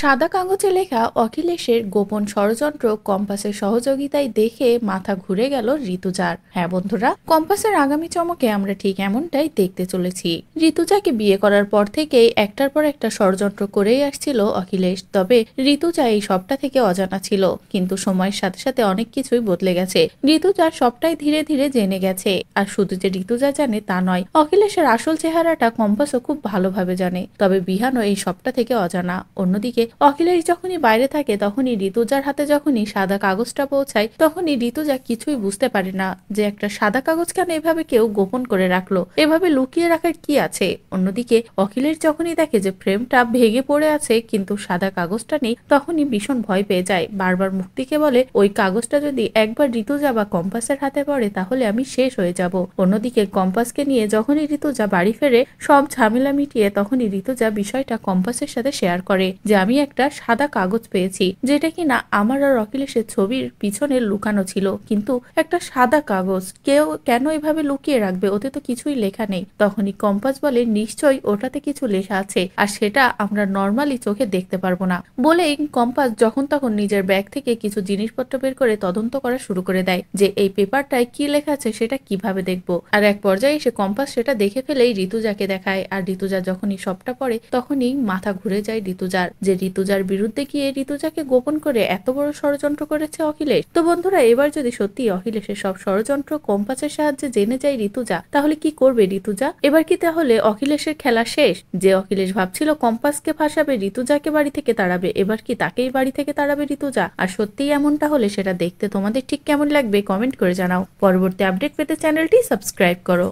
সাদা কাগজে লেখা অখিলেশের গোপন ষড়যন্ত্র কম্পাসের সহযোগিতায় দেখে মাথা ঘুরে গেল ঋতুজার। হ্যাঁ বন্ধুরা, কম্পাসের আগামী চমকে আমরা ঠিক এমনটাই দেখতে চলেছি। ঋতুজাকে বিয়ে করার পর থেকেই একটার পর একটা ষড়যন্ত্র করেই আসছিল অখিলেশ। তবে ঋতুজা এই সবটা থেকে অজানা ছিল, কিন্তু সময়ের সাথে সাথে অনেক কিছুই বদলে গেছে। ঋতুজা সবটাই ধীরে ধীরে জেনে গেছে। আর শুধু যে ঋতুজা জানে তা নয়, অখিলেশের আসল চেহারাটা কম্পাসও খুব ভালোভাবে জানে। তবে বিহানও এই সবটা থেকে অজানা। অন্যদিকে অখিলেশ যখনই বাইরে থাকে তখনই ঋতুজার হাতে যখনই সাদা কাগজটা পৌঁছায় তখনই ঋতুজা কিছুই বুঝতে পারে না যে একটা সাদা কাগজ কেন এভাবে কেউ গোপন করে রাখলো, এভাবে লুকিয়ে রাখার কি আছে। অন্যদিকে অখিলেশ যখনই দেখে যে ফ্রেমটা ভেঙে পড়ে আছে কিন্তু সাদা কাগজটা নেই, তখনই ভীষণ ভয় পেয়ে যায়। বারবার মুক্তিকে বলে, ওই কাগজটা যদি একবার ঋতুজা বা কম্পাসের হাতে পড়ে তাহলে আমি শেষ হয়ে যাব। অন্যদিকে কম্পাসকে নিয়ে যখনই ঋতুজা বাড়ি ফেরে সব ঝামেলা মিটিয়ে তখনই ঋতুজা বিষয়টা কম্পাসের সাথে শেয়ার করে যে আমি একটা সাদা কাগজ পেয়েছি, যেটা কিনা আমার আর অখিলেশের ছবির পিছনে লুকানো ছিল। কিন্তু একটা সাদা কাগজ কেউ কেন এভাবে লুকিয়ে রাখবে, ওতে তো কিছুই লেখা নেই। তখনই কম্পাস বলে, নিশ্চয়ই ওটাতে কিছু লেখা আছে, আর সেটা আমরা নর্মালি চোখে দেখতে পারবো না। বলেই কম্পাস যখন তখন নিজের ব্যাগ থেকে কিছু জিনিসপত্র বের করে তদন্ত করা শুরু করে দেয় যে এই পেপারটায় কি লেখা আছে সেটা কিভাবে দেখবো। আর এক পর্যায়ে এসে কম্পাস সেটা দেখে ফেলেই ঋতুজাকে দেখায়। আর ঋতুজা যখনই সবটা পড়ে তখনই মাথা ঘুরে যায় ঋতুজার, যে ঋতুজার বিরুদ্ধে গিয়ে ঋতুজাকে গোপন করে এত বড় ষড়যন্ত্র করেছে অখিলেশ। তো বন্ধুরা, এবার যদি সত্যি অখিলেশের সব ষড়যন্ত্র কম্পাসের সাহায্যে জেনে যায় ঋতুজা, তাহলে কি করবে ঋতুজা? এবার কি তাহলে অখিলেশের খেলা শেষ? যে অখিলেশ ভাবছিল কম্পাসকে ফাঁসাবে, ঋতুজাকে বাড়ি থেকে তাড়াবে, এবার কি তাকেই বাড়ি থেকে তাড়াবে ঋতুজা? আর সত্যিই এমনটা হলে সেটা দেখতে তোমাদের ঠিক কেমন লাগবে কমেন্ট করে জানাও। পরবর্তী আপডেট পেতে চ্যানেলটি সাবস্ক্রাইব করো।